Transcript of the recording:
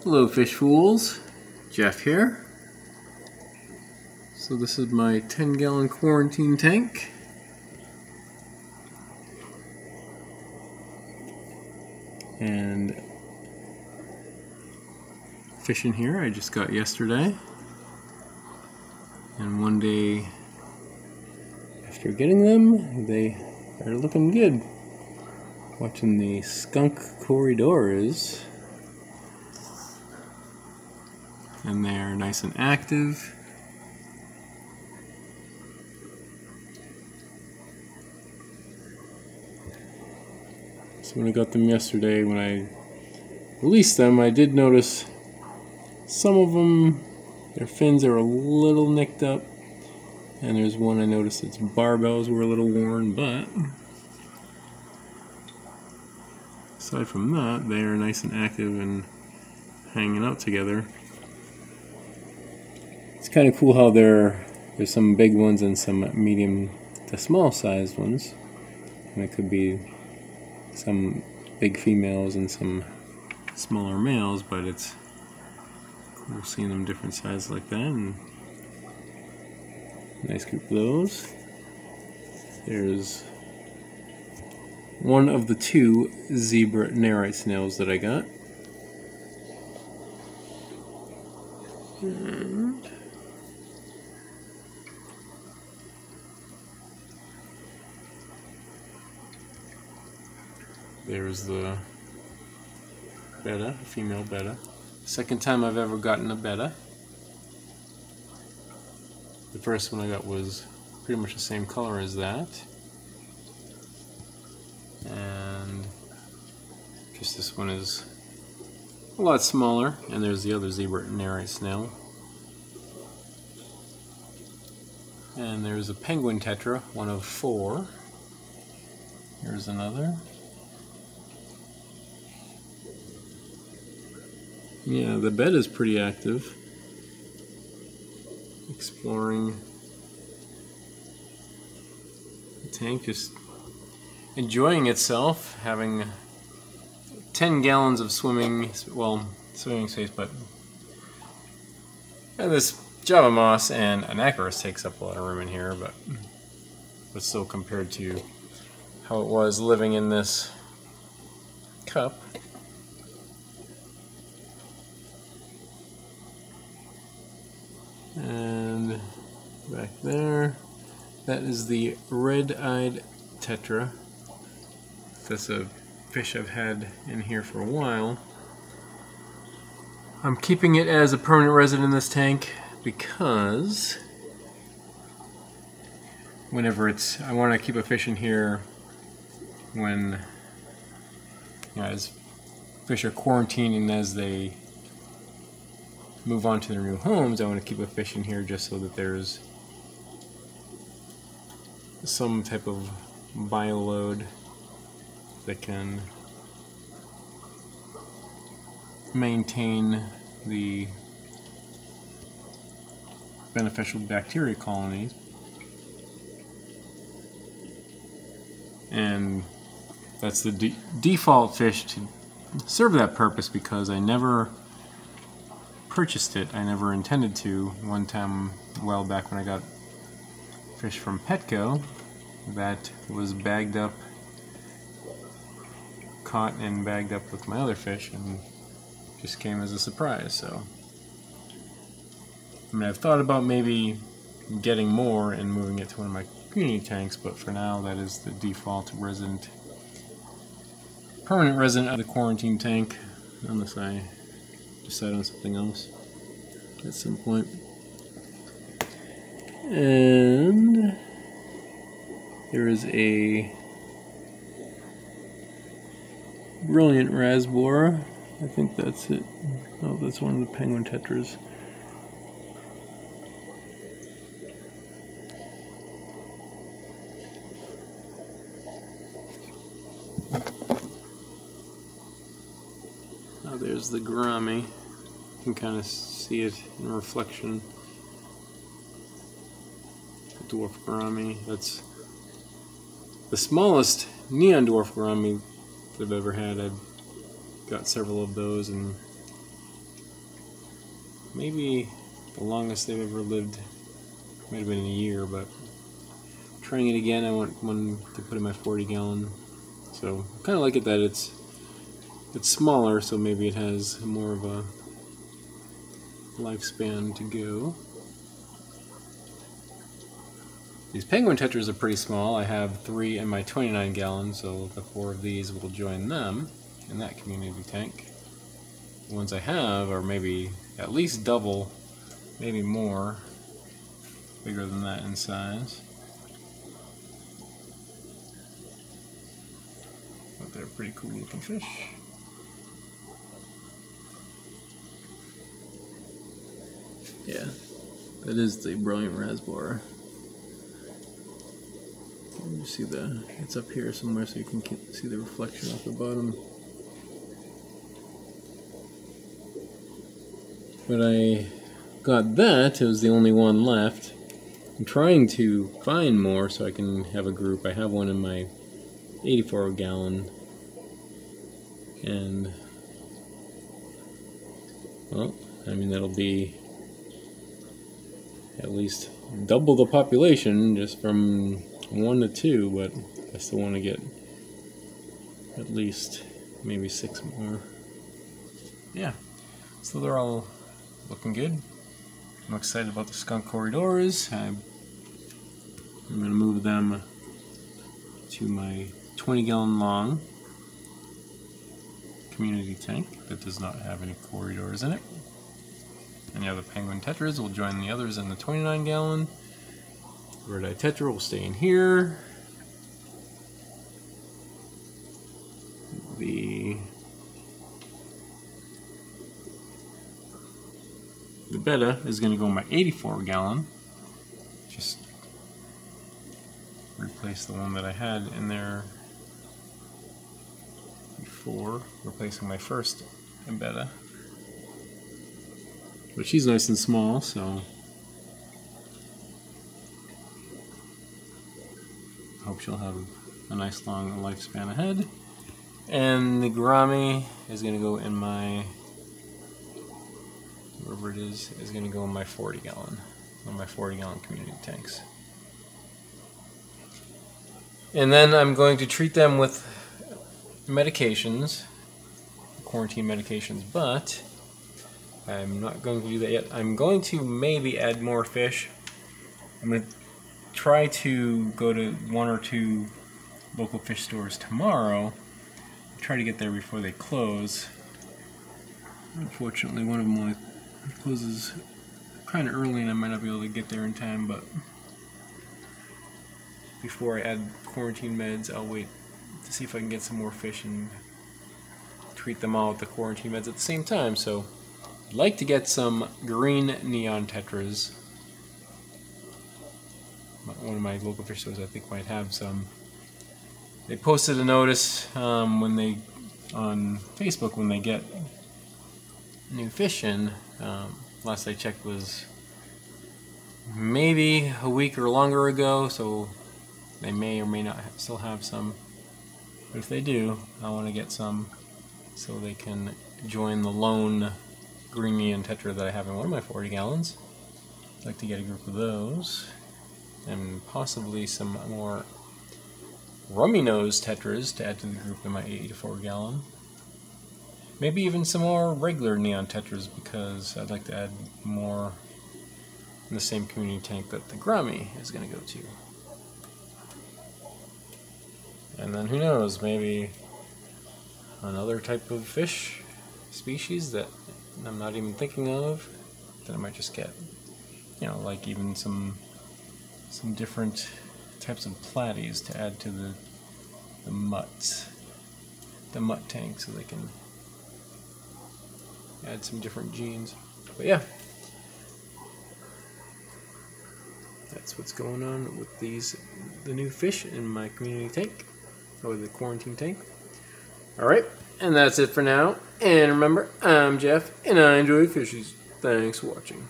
Hello fish fools, Jeff here. So this is my 10-gallon quarantine tank. And fish in here I just got yesterday. And one day after getting them, they are looking good. Watching the Skunk Corydoras. And they're nice and active. So when I got them yesterday, when I released them, I did notice some of them, their fins are a little nicked up. And there's one I noticed its barbells were a little worn, but aside from that, they are nice and active and hanging out together. It's kind of cool how there's some big ones and some medium to small sized ones. And it could be some big females and some smaller males, but it's cool seeing them different sizes like that. And nice group of those. There's one of the two zebra narite snails that I got. And there's the Betta, female Betta. Second time I've ever gotten a Betta. The first one I got was pretty much the same color as that. And just this one is a lot smaller. And there's the other zebra narite snail. And there's a penguin tetra, one of 4. Here's another. Yeah, the bed is pretty active. Exploring the tank, just enjoying itself, having 10 gallons of swimming space, but this Java moss and anacharis takes up a lot of room in here, but still compared to how it was living in this cup. And back there, that is the red-eyed tetra. That's a fish I've had in here for a while. I'm keeping it as a permanent resident in this tank because whenever I want to keep a fish in here when as fish are quarantined and as they move on to their new homes, I want to keep a fish in here just so that there's some type of bioload that can maintain the beneficial bacteria colonies. And that's the default fish to serve that purpose, because I never purchased it. I never intended to. One time, a while back, when I got fish from Petco that was bagged up, caught and bagged up with my other fish, and just came as a surprise. So I mean, I've thought about maybe getting more and moving it to one of my community tanks, but for now that is the default permanent resident of the quarantine tank, unless I decide on something else at some point. And there is a brilliant rasbora. I think that's it. Oh, that's one of the penguin tetras. Now there's the gourami. You can kind of see it in reflection. The dwarf gourami. That's the smallest neon dwarf gourami that I've ever had. I've got several of those, and maybe the longest they've ever lived might have been a year, but trying it again, I want one to put in my 40-gallon. So I kind of like it that it's smaller, so maybe it has more of a lifespan to go. These penguin tetras are pretty small. I have 3 in my 29-gallon, so the 4 of these will join them in that community tank. The ones I have are maybe at least double, maybe more, bigger than that in size. But they're pretty cool looking fish. Yeah, that is the brilliant rasbora. You see it's up here somewhere so you can see the reflection off the bottom. But I got that, it was the only one left. I'm trying to find more so I can have a group. I have one in my 84-gallon. And, well, I mean, that'll be at least double the population just from 1 to 2, but I still want to get at least maybe 6 more. Yeah, so they're all looking good. I'm excited about the Skunk Corydoras. I'm going to move them to my 20-gallon long community tank that does not have any corridors in it. And the other penguin tetras will join the others in the 29-gallon. Red-eye tetra will stay in here. The Betta is going to go in my 84-gallon. Just replace the one that I had in there before, replacing my first Betta. But she's nice and small, so I hope she'll have a nice long lifespan ahead. And the gourami is going to go in my, wherever it is going to go in my 40-gallon, on my 40-gallon community tanks. And then I'm going to treat them with medications, quarantine medications, but I'm not going to do that yet. I'm going to maybe add more fish. I'm going to try to go to 1 or 2 local fish stores tomorrow. Try to get there before they close. Unfortunately, one of them only closes kind of early and I might not be able to get there in time, but before I add quarantine meds, I'll wait to see if I can get some more fish and treat them all with the quarantine meds at the same time. So I'd like to get some green neon tetras. One of my local fish stores I think might have some. They posted a notice when they on Facebook when they get new fish in. Last I checked was maybe a week or longer ago, so they may or may not still have some. But if they do, I want to get some so they can join the lone green neon tetra that I have in one of my 40 gallons. I'd like to get a group of those, and possibly some more rummy nose tetras to add to the group in my 84 gallon. Maybe even some more regular neon tetras, because I'd like to add more in the same community tank that the gourami is going to go to. And then who knows, maybe another type of fish species that I'm not even thinking of that I might just get. You know, like even some different types of platies to add to the mutt tank, so they can add some different genes. But yeah, that's what's going on with the new fish in my community tank, or the quarantine tank. Alright, and that's it for now. And remember, I'm Jeff, and I enjoy fishies. Thanks for watching.